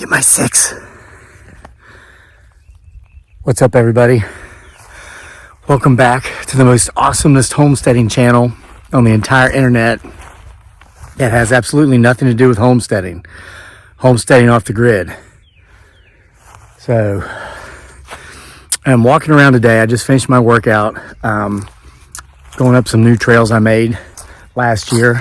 Get my 6. What's up, everybody? Welcome back to the most awesomest homesteading channel on the entire internet that has absolutely nothing to do with homesteading. Homesteading off the grid. So, I'm walking around today. I just finished my workout. Going up some new trails I made last year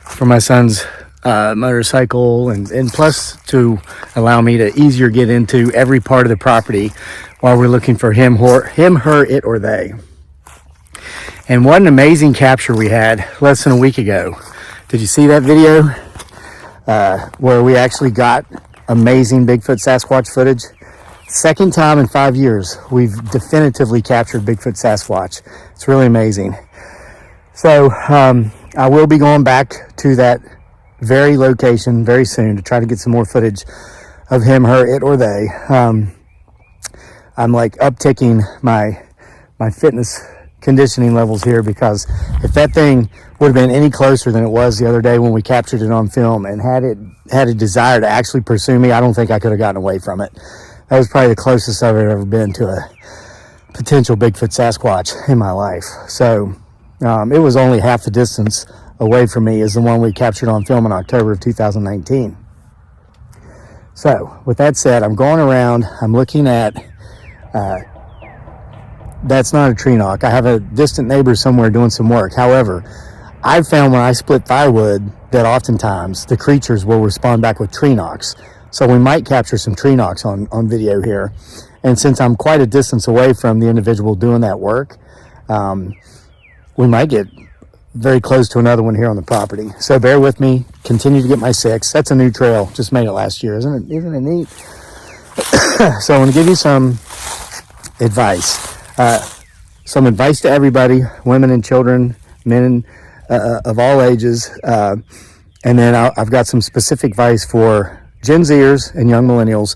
for my son's motorcycle, and plus to allow me to easier get into every part of the property while we're looking for him, her, it, or they. And what an amazing capture we had less than a week ago. Did you see that video where we actually got amazing Bigfoot Sasquatch footage? Second time in 5 years we've definitively captured Bigfoot Sasquatch. It's really amazing. So I will be going back to that very location very soon to try to get some more footage of him, her, it, or they. I'm like upticking my fitness conditioning levels here, because if that thing would have been any closer than it was the other day when we captured it on film, and had a desire to actually pursue me, I don't think I could have gotten away from it. That was probably the closest I've ever been to a potential Bigfoot Sasquatch in my life. So it was only half the distance away from me as the one we captured on film in October of 2019. So with that said, I'm going around, I'm looking at, that's not a tree knock. I have a distant neighbor somewhere doing some work. However, I've found when I split firewood that oftentimes the creatures will respond back with tree knocks. So we might capture some tree knocks on video here. And since I'm quite a distance away from the individual doing that work, we might get very close to another one here on the property. So bear with me, continue to get my 6. That's a new trail, just made it last year. Isn't it neat? So I want to give you some advice. Some advice to everybody, women and children, men of all ages. And then I've got some specific advice for Gen Zers and young millennials,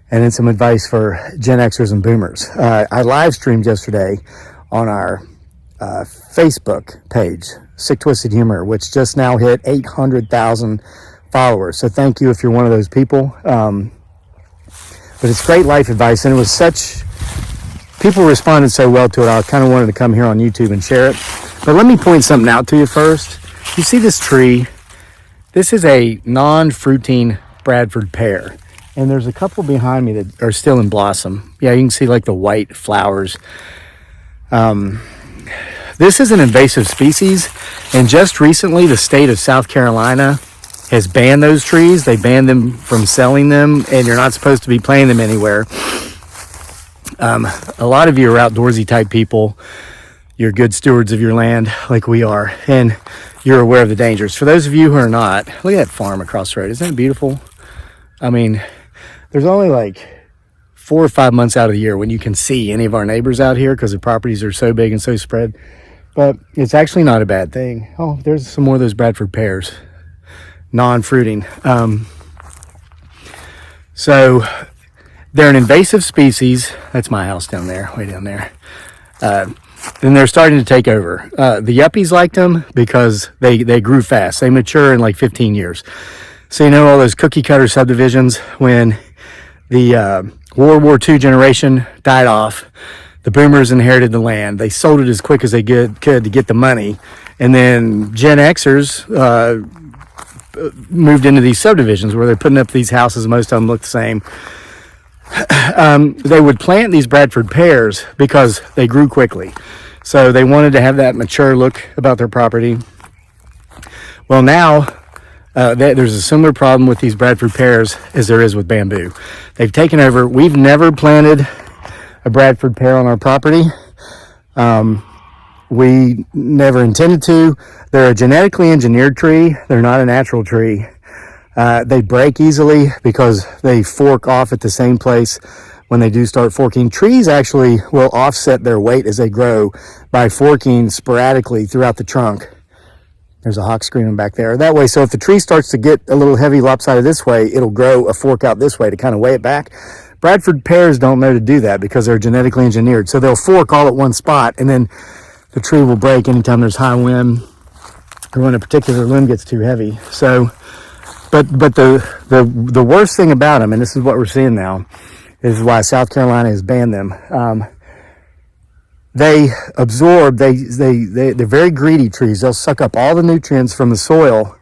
and then some advice for Gen Xers and boomers. I live streamed yesterday on our Facebook page, Sick Twisted Humor, which just now hit 800,000 followers. So thank you if you're one of those people. But it's great life advice, and it was people responded so well to it, I kind of wanted to come here on YouTube and share it. But let me point something out to you first. You see this tree? This is a non-fruiting Bradford pear. And there's a couple behind me that are still in blossom. Yeah, you can see like the white flowers. This is an invasive species, and just recently the state of South Carolina has banned those trees. They banned them from selling them, and you're not supposed to be planting them anywhere. A lot of you are outdoorsy type people. You're good stewards of your land like we are, and you're aware of the dangers. For those of you who are not, look at that farm across the road. Isn't it beautiful? I mean, there's only like 4 or 5 months out of the year when you can see any of our neighbors out here because the properties are so big and so spread. But it's actually not a bad thing. Oh, there's some more of those Bradford pears, non-fruiting. So they're an invasive species. That's my house down there, way down there. Then they're starting to take over. The yuppies liked them because they grew fast. They mature in like 15 years. So you know all those cookie cutter subdivisions, when the World War II generation died off, the boomers inherited the land. They sold it as quick as they could to get the money. And then Gen Xers moved into these subdivisions where they're putting up these houses. Most of them look the same. They would plant these Bradford pears because they grew quickly. So they wanted to have that mature look about their property. Well, now there's a similar problem with these Bradford pears as there is with bamboo. They've taken over. We've never planted a Bradford pear on our property. We never intended to. They're a genetically engineered tree. They're not a natural tree. They break easily because they fork off at the same place when they do start forking. Trees actually will offset their weight as they grow by forking sporadically throughout the trunk. There's a hawk screaming back there. That way, so if the tree starts to get a little heavy lopsided this way, it'll grow a fork out this way to kind of weigh it back. Bradford pears don't know to do that because they're genetically engineered. So they'll fork all at one spot, and then the tree will break anytime there's high wind or when a particular limb gets too heavy. So But the worst thing about them, and this is what we're seeing now, is why South Carolina has banned them. They absorb, they're very greedy trees. They'll suck up all the nutrients from the soil,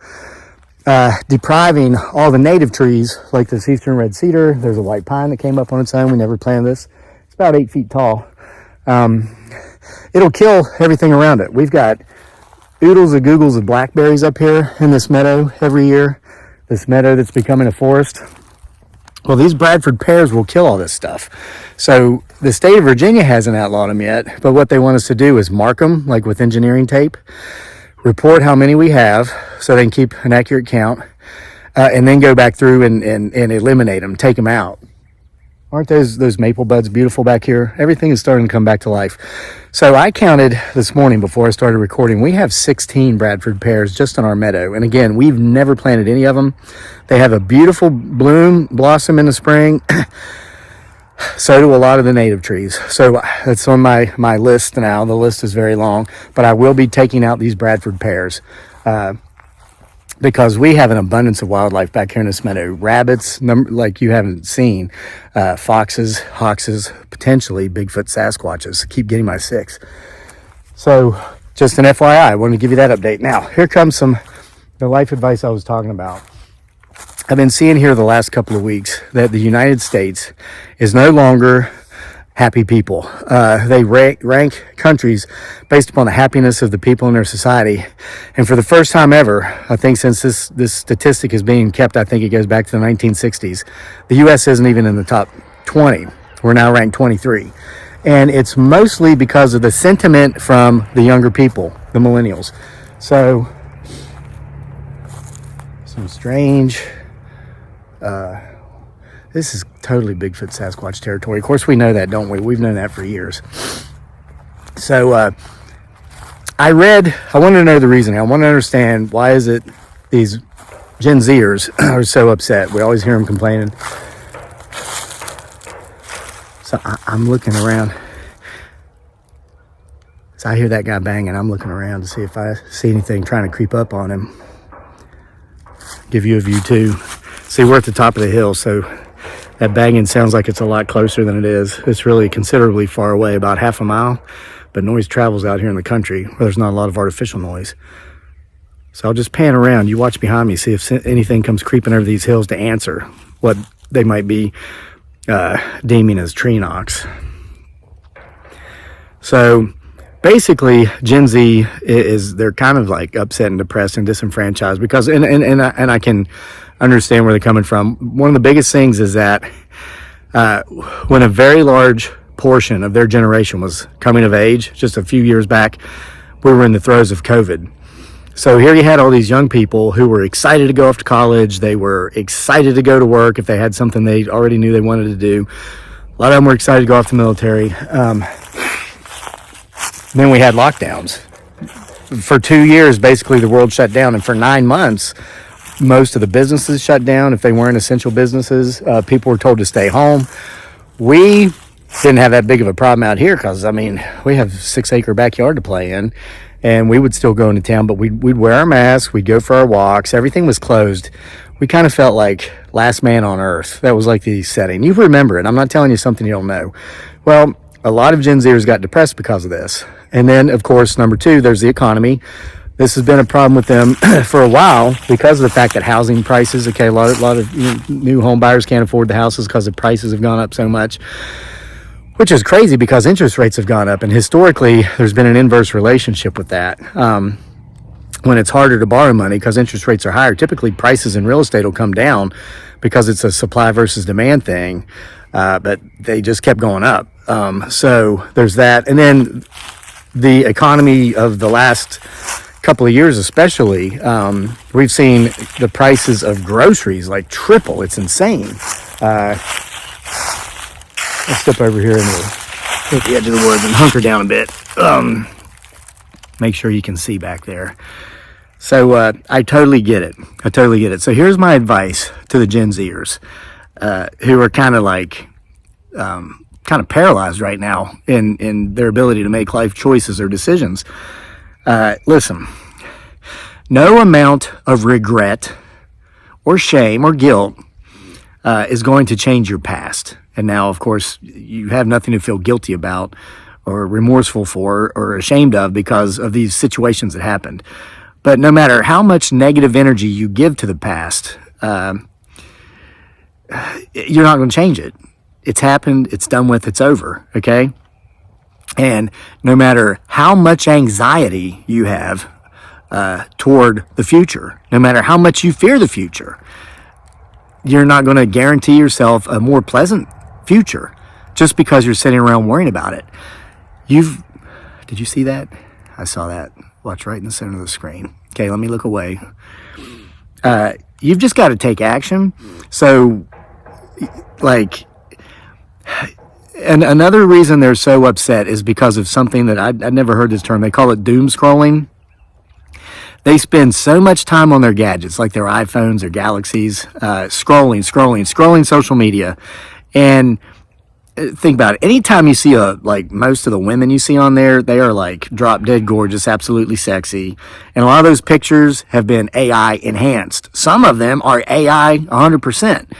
depriving all the native trees, like this eastern red cedar. There's a white pine that came up on its own. We never planted this. It's about 8 feet tall. It'll kill everything around it. We've got oodles of googles of blackberries up here in this meadow every year. This meadow that's becoming a forest. Well, these Bradford pears will kill all this stuff. So the state of Virginia hasn't outlawed them yet, but what they want us to do is mark them, like with engineering tape, report how many we have so they can keep an accurate count, and then go back through and eliminate them, take them out. Aren't those maple buds beautiful back here? Everything is starting to come back to life. So I counted this morning before I started recording. We have 16 Bradford pears just on our meadow. And again, we've never planted any of them. They have a beautiful blossom in the spring. So do a lot of the native trees. So that's on my list now. The list is very long, but I will be taking out these Bradford pears. Because we have an abundance of wildlife back here in this meadow. Rabbits, like you haven't seen, foxes, hawks, potentially Bigfoot Sasquatches. Keep getting my 6. So just an FYI, I wanted to give you that update. Now, here comes the life advice I was talking about. I've been seeing here the last couple of weeks that the United States is no longer happy people. They rank countries based upon the happiness of the people in their society. And for the first time ever, I think since this statistic is being kept, I think it goes back to the 1960s, the U.S. isn't even in the top 20. We're now ranked 23. And it's mostly because of the sentiment from the younger people, the millennials. So, some strange... this is totally Bigfoot Sasquatch territory. Of course, we know that, don't we? We've known that for years. So, I wanted to know the reason. I want to understand why is it these Gen Zers are so upset. We always hear them complaining. So I'm looking around. So I hear that guy banging. I'm looking around to see if I see anything trying to creep up on him. Give you a view too. See, we're at the top of the hill, so that banging sounds like it's a lot closer than it is. It's really considerably far away, about half a mile, but noise travels out here in the country where there's not a lot of artificial noise. So I'll just pan around. You watch behind me, see if anything comes creeping over these hills to answer what they might be deeming as tree knocks. So basically, Gen Z they're kind of like upset and depressed and disenfranchised because, and I can understand where they're coming from. One of the biggest things is that when a very large portion of their generation was coming of age, just a few years back, we were in the throes of COVID. So here you had all these young people who were excited to go off to college. They were excited to go to work if they had something they already knew they wanted to do. A lot of them were excited to go off to the military. Then we had lockdowns. For 2 years, basically, the world shut down. And for 9 months, most of the businesses shut down. If they weren't essential businesses, people were told to stay home. We didn't have that big of a problem out here because, I mean, we have a 6-acre backyard to play in. And we would still go into town, but we'd wear our masks. We'd go for our walks. Everything was closed. We kind of felt like last man on earth. That was like the setting. You remember it. I'm not telling you something you don't know. Well, a lot of Gen Zers got depressed because of this. And then, of course, number 2, there's the economy. This has been a problem with them for a while because of the fact that housing prices, okay, a lot of new home buyers can't afford the houses because the prices have gone up so much, which is crazy because interest rates have gone up. And historically, there's been an inverse relationship with that. When it's harder to borrow money because interest rates are higher, typically prices in real estate will come down because it's a supply versus demand thing. But they just kept going up. So there's that. And then the economy of the last couple of years especially, we've seen the prices of groceries like triple. It's insane. Let's step over here at the edge of the woods and hunker down a bit. Make sure you can see back there. So I totally get it. So here's my advice to the Gen Zers who are kind of like kind of paralyzed right now in their ability to make life choices or decisions. Listen, no amount of regret or shame or guilt is going to change your past. And now, of course, you have nothing to feel guilty about or remorseful for or ashamed of because of these situations that happened. But no matter how much negative energy you give to the past, you're not going to change it. It's happened, it's done with, it's over, okay? And no matter how much anxiety you have toward the future, no matter how much you fear the future, you're not going to guarantee yourself a more pleasant future just because you're sitting around worrying about it. Did you see that? I saw that. Watch right in the center of the screen. Okay, let me look away. You've just got to take action. So, like, and another reason they're so upset is because of something that I'd never heard this term. They call it doom scrolling. They spend so much time on their gadgets, like their iPhones or Galaxies, scrolling social media. And think about it. Anytime you see like most of the women you see on there, they are like drop dead gorgeous, absolutely sexy. And a lot of those pictures have been AI enhanced. Some of them are AI 100%.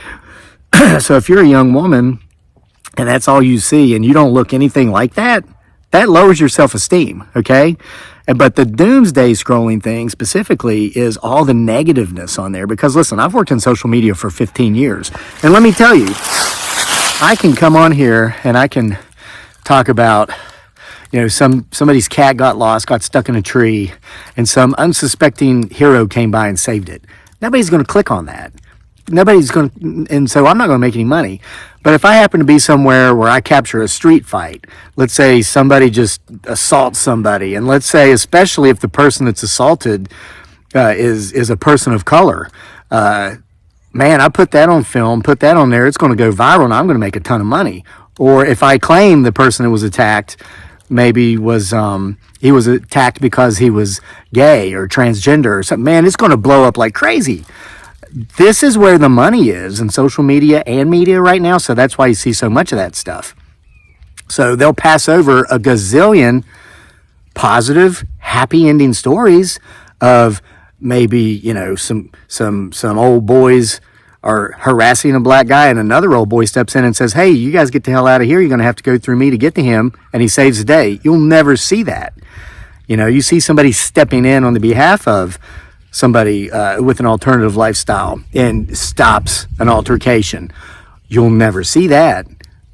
So if you're a young woman and that's all you see and you don't look anything like that, that lowers your self-esteem, okay? But the doomsday scrolling thing specifically is all the negativeness on there. Because listen, I've worked in social media for 15 years. And let me tell you, I can come on here and I can talk about, somebody's cat got lost, got stuck in a tree, and some unsuspecting hero came by and saved it. Nobody's going to click on that. And so I'm not going to make any money. But if I happen to be somewhere where I capture a street fight, let's say somebody just assaults somebody, and let's say, especially if the person that's assaulted is a person of color, man, I put that on film, put that on there, it's going to go viral, and I'm going to make a ton of money. Or if I claim the person that was attacked maybe he was attacked because he was gay or transgender or something, man, it's going to blow up like crazy. This is where the money is in social media and media right now, so that's why you see so much of that stuff. So they'll pass over a gazillion positive, happy ending stories of maybe, some old boys are harassing a black guy and another old boy steps in and says, hey, you guys get the hell out of here. You're going to have to go through me to get to him. And he saves the day. You'll never see that. You see somebody stepping in on the behalf of somebody with an alternative lifestyle and stops an altercation. You'll never see that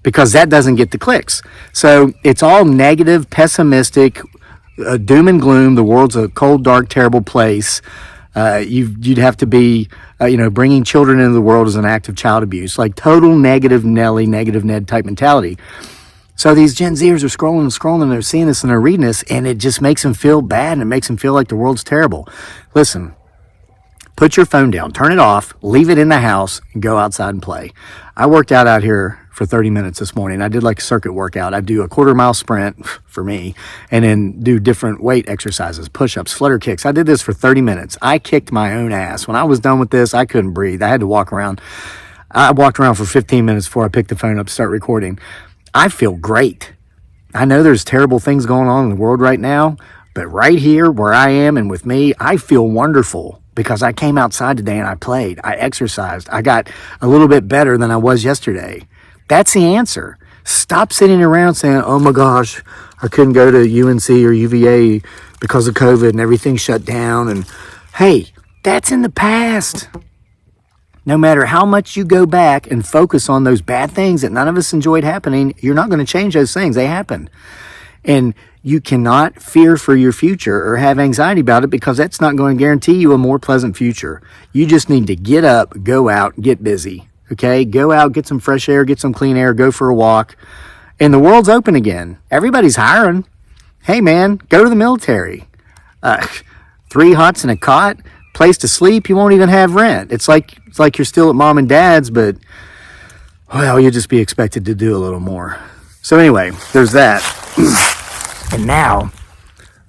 because that doesn't get the clicks. So it's all negative, pessimistic, doom and gloom. The world's a cold, dark, terrible place. You'd have to be, bringing children into the world is an act of child abuse, like total negative Nelly, negative Ned type mentality. So these Gen Zers are scrolling, and they're seeing this and they're reading this, and it just makes them feel bad and it makes them feel like the world's terrible. Listen, put your phone down, turn it off, leave it in the house, and go outside and play. I worked out here for 30 minutes this morning. I did like a circuit workout. I do a 1/4-mile sprint for me, and then do different weight exercises, push-ups, flutter kicks. I did this for 30 minutes. I kicked my own ass. When I was done with this, I couldn't breathe. I had to walk around. I walked around for 15 minutes before I picked the phone up to start recording. I feel great. I know there's terrible things going on in the world right now, but right here where I am and with me, I feel wonderful because I came outside today and I played. I exercised. I got a little bit better than I was yesterday. That's the answer. Stop sitting around saying, oh my gosh, I couldn't go to UNC or UVA because of COVID and everything shut down. And hey, that's in the past. No matter how much you go back and focus on those bad things that none of us enjoyed happening, you're not going to change those things. They happen. And you cannot fear for your future or have anxiety about it because that's not going to guarantee you a more pleasant future. You just need to get up, go out, get busy. Okay? Go out, get some fresh air, get some clean air, go for a walk. And the world's open again. Everybody's hiring. Hey man, go to the military. 3 huts and a cot, place to sleep, you won't even have rent. It's like you're still at mom and dad's, but well, you'll just be expected to do a little more. So anyway, there's that. And now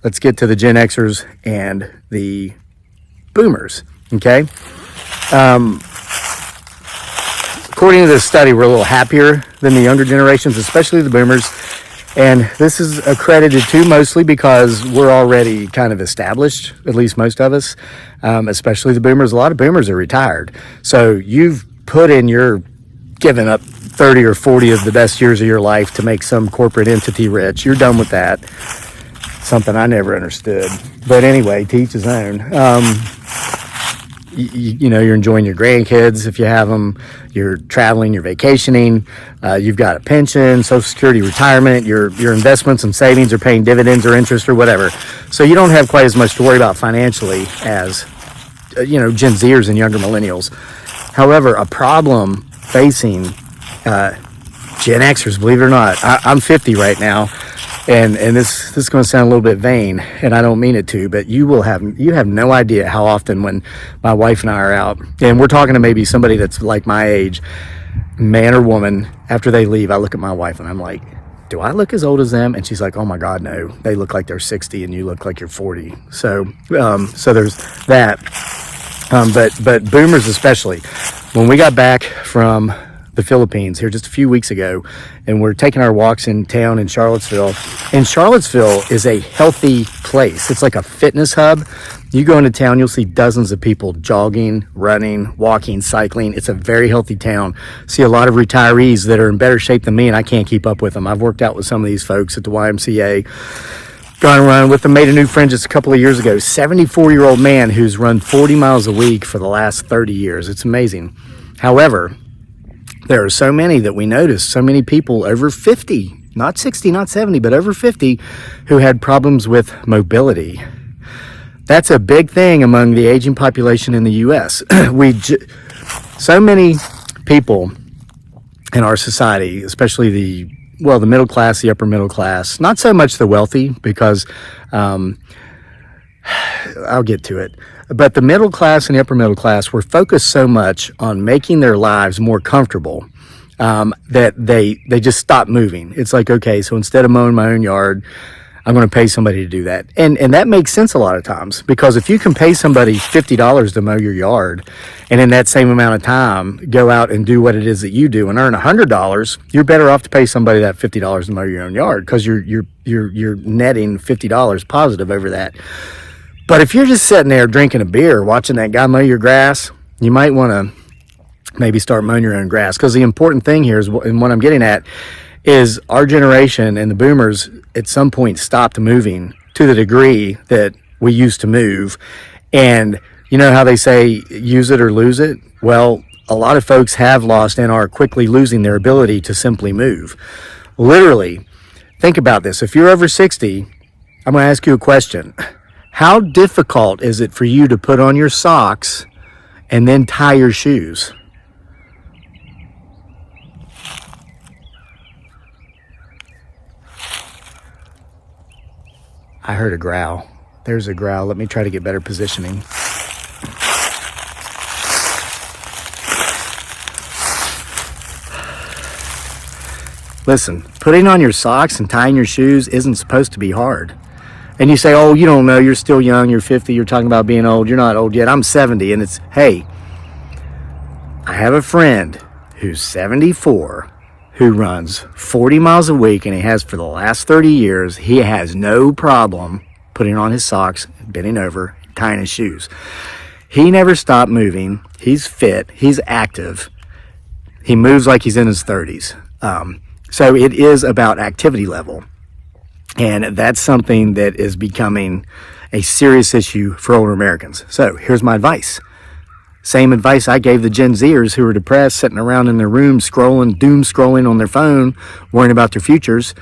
let's get to the Gen Xers and the boomers. Okay. According to this study, we're a little happier than the younger generations, especially the boomers. And this is accredited to mostly because we're already kind of established, at least most of us, especially the boomers. A lot of boomers are retired. So you've put in your giving up 30 or 40 of the best years of your life to make some corporate entity rich. You're done with that. Something I never understood. But anyway, to each his own. You know, you're enjoying your grandkids if you have them. You're traveling, you're vacationing. You've got a pension, Social Security, retirement. Your investments and savings are paying dividends or interest or whatever. So you don't have quite as much to worry about financially as, Gen Zers and younger millennials. However, a problem facing Gen Xers, believe it or not. I'm 50 right now, and this is going to sound a little bit vain, and I don't mean it to, but you have no idea how often when my wife and I are out, and we're talking to maybe somebody that's like my age, man or woman, after they leave, I look at my wife and I'm like, do I look as old as them? And she's like, oh my God, no. They look like they're 60 and you look like you're 40. So there's that. But boomers especially, when we got back from the Philippines here just a few weeks ago, and we're taking our walks in town in Charlottesville. And Charlottesville is a healthy place. It's like a fitness hub. You go into town, you'll see dozens of people jogging, running, walking, cycling. It's a very healthy town. See a lot of retirees that are in better shape than me, and I can't keep up with them. I've worked out with some of these folks at the YMCA. Gone around with them, made a new friend just a couple of years ago. 74-year-old man who's run 40 miles a week for the last 30 years. It's amazing. However, there are so many that we noticed, so many people over 50, not 60, not 70, but over 50, who had problems with mobility. That's a big thing among the aging population in the U.S. So many people in our society, especially the middle class, the upper middle class, not so much the wealthy, because I'll get to it. But the middle class and the upper middle class were focused so much on making their lives more comfortable that they just stopped moving. It's like, okay, so instead of mowing my own yard, I'm going to pay somebody to do that. And that makes sense a lot of times, because if you can pay somebody $50 to mow your yard, and in that same amount of time go out and do what it is that you do and earn $100, you're better off to pay somebody that $50 to mow your own yard, because you're netting $50 positive over that. But if you're just sitting there drinking a beer, watching that guy mow your grass, you might want to maybe start mowing your own grass. Because the important thing here is, and what I'm getting at, is our generation and the boomers at some point stopped moving to the degree that we used to move. And you know how they say use it or lose it? Well, a lot of folks have lost and are quickly losing their ability to simply move. Literally, think about this. If you're over 60, I'm going to ask you a question. How difficult is it for you to put on your socks and then tie your shoes? I heard a growl. There's a growl. Let me try to get better positioning. Listen, putting on your socks and tying your shoes isn't supposed to be hard. And you say, oh, you don't know, you're still young, you're 50, you're talking about being old. You're not old yet. I'm 70. And it's, hey, I have a friend who's 74 who runs 40 miles a week, and he has for the last 30 years. He has no problem putting on his socks, bending over, tying his shoes. He never stopped moving. He's fit. He's active. He moves like he's in his 30s. So it is about activity level. And that's something that is becoming a serious issue for older Americans. So here's my advice. Same advice I gave the Gen Zers who are depressed, sitting around in their room, doom scrolling on their phone, worrying about their futures.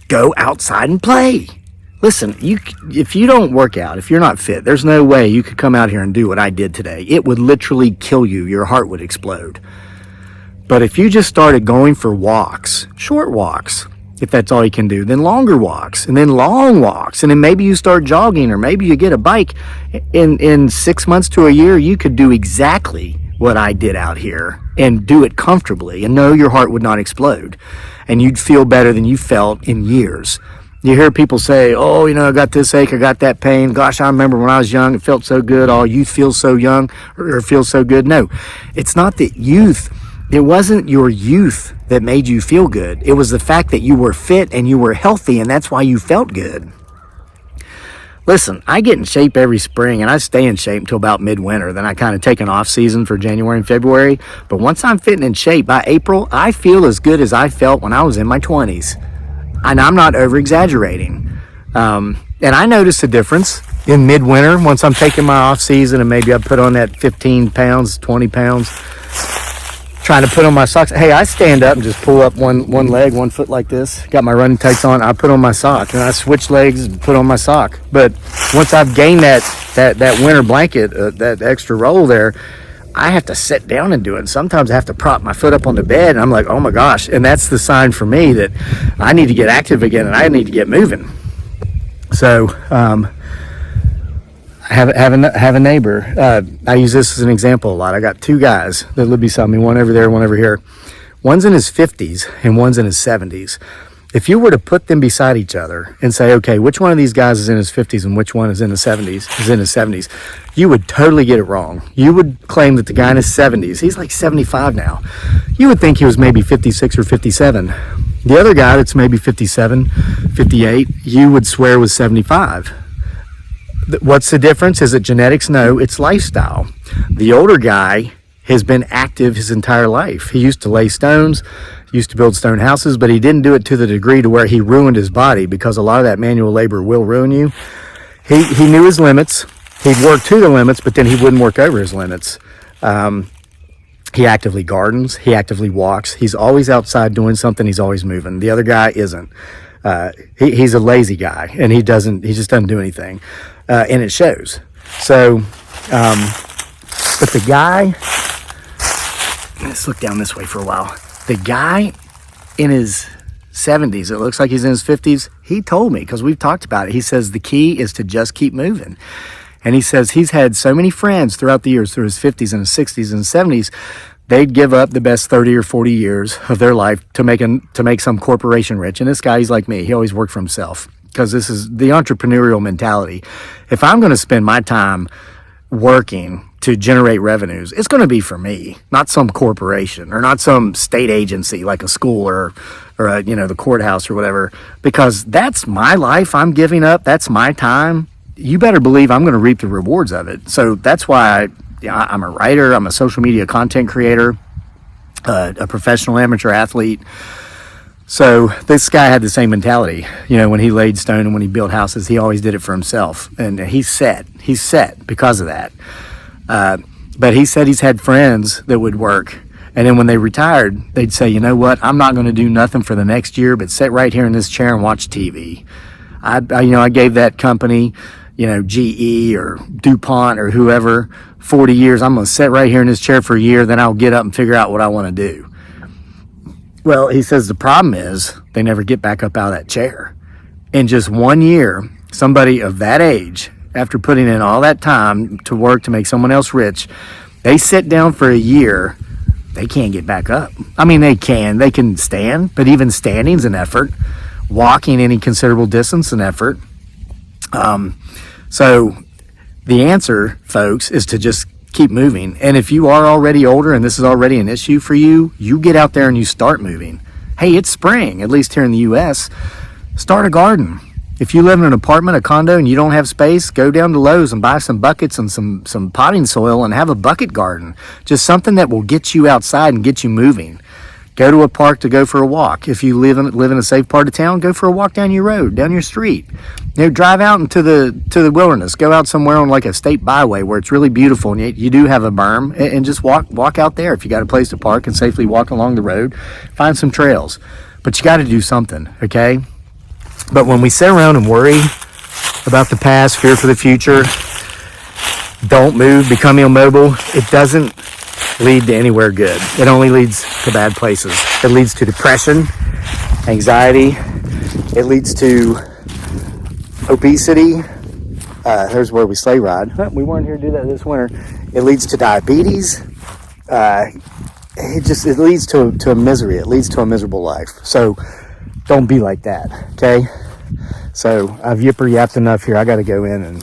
Go outside and play. Listen, if you don't work out, if you're not fit, there's no way you could come out here and do what I did today. It would literally kill you. Your heart would explode. But if you just started going for walks, short walks, if that's all you can do, then longer walks, and then long walks, and then maybe you start jogging, or maybe you get a bike. In 6 months to a year, you could do exactly what I did out here and do it comfortably, and know your heart would not explode, and you'd feel better than you felt in years. You hear people say, oh, I got this ache, I got that pain. Gosh, I remember when I was young, it felt so good. Oh, youth feels so young or feels so good. No, it's not that youth It wasn't your youth that made you feel good. It was the fact that you were fit and you were healthy, and that's why you felt good. Listen, I get in shape every spring, and I stay in shape until about midwinter. Then I kind of take an off season for January and February. But once I'm fitting in shape, by April, I feel as good as I felt when I was in my 20s. And I'm not over-exaggerating. And I notice a difference in midwinter once I'm taking my off season, and maybe I put on that 15 pounds, 20 pounds, trying to put on my socks. Hey, I stand up and just pull up one leg, 1 foot like this. Got my running tights on. I put on my sock, and I switch legs and put on my sock. But once I've gained that winter blanket, that extra roll there, I have to sit down and do it. And sometimes I have to prop my foot up on the bed, and I'm like, oh my gosh. And that's the sign for me that I need to get active again, and I need to get moving. So, I have a neighbor. I use this as an example a lot. I got 2 guys that live beside me, one over there, one over here. One's in his 50s and one's in his 70s. If you were to put them beside each other and say, okay, which one of these guys is in his 50s and which one is in his 70s, you would totally get it wrong. You would claim that the guy in his 70s, he's like 75 now. You would think he was maybe 56 or 57. The other guy that's maybe 57, 58, you would swear was 75. What's the difference? Is it genetics? No, it's lifestyle. The older guy has been active his entire life. He used to lay stones, used to build stone houses, but he didn't do it to the degree to where he ruined his body, because a lot of that manual labor will ruin you. He knew his limits. He'd work to the limits, but then he wouldn't work over his limits. He actively gardens. He actively walks. He's always outside doing something. He's always moving. The other guy isn't. He's a lazy guy, and he just doesn't do anything. And it shows. So, but the guy, let's look down this way for a while. The guy in his 70s, it looks like he's in his 50s. He told me, because we've talked about it, he says the key is to just keep moving. And he says he's had so many friends throughout the years, through his 50s and his 60s and 70s, they'd give up the best 30 or 40 years of their life to make some corporation rich. And this guy, he's like me. He always worked for himself, because this is the entrepreneurial mentality. If I'm going to spend my time working to generate revenues, it's going to be for me, not some corporation or not some state agency like a school or the courthouse or whatever, because that's my life I'm giving up. That's my time. You better believe I'm going to reap the rewards of it. So that's why I'm a writer. I'm a social media content creator, a professional amateur athlete. So this guy had the same mentality. When he laid stone and when he built houses, he always did it for himself. And he's set because of that. But he said he's had friends that would work. And then when they retired, they'd say, you know what, I'm not going to do nothing for the next year but sit right here in this chair and watch TV. I gave that company, GE or DuPont or whoever, 40 years. I'm going to sit right here in this chair for a year, then I'll get up and figure out what I want to do. Well, he says the problem is they never get back up out of that chair. In just 1 year, somebody of that age, after putting in all that time to work to make someone else rich, they sit down for a year, they can't get back up. I mean, they can stand, but even standing's an effort. Walking any considerable distance, an effort. So the answer, folks, is to just keep moving. And if you are already older and this is already an issue for you, you get out there and you start moving. Hey, it's spring, at least here in the U.S. Start a garden. If you live in an apartment, a condo, and you don't have space, go down to Lowe's and buy some buckets and some potting soil and have a bucket garden. Just something that will get you outside and get you moving. Go to a park to go for a walk. If you live in a safe part of town, go for a walk down your road, down your street. Drive out into the wilderness. Go out somewhere on like a state byway where it's really beautiful and you do have a berm, and just walk out there. If you got a place to park and safely walk along the road, find some trails. But you got to do something, okay? But when we sit around and worry about the past, fear for the future, don't move, become immobile, it doesn't lead to anywhere good. It only leads to bad places. It leads to depression, anxiety. It leads to obesity. There's where we sleigh ride. We weren't here to do that this winter. It leads to diabetes. It leads to a misery. It leads to a miserable life. So don't be like that, okay? So I've yipper-yapped enough here. I got to go in and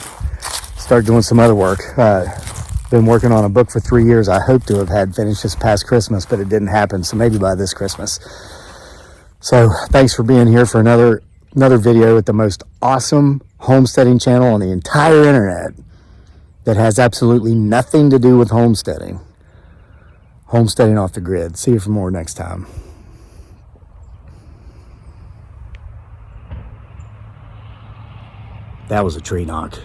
start doing some other work. Been working on a book for 3 years. I hope to have had finished this past Christmas, but it didn't happen. So maybe by this Christmas. So thanks for being here for another video with the most awesome homesteading channel on the entire internet that has absolutely nothing to do with homesteading. Homesteading off the grid. See you for more next time. That was a tree knock.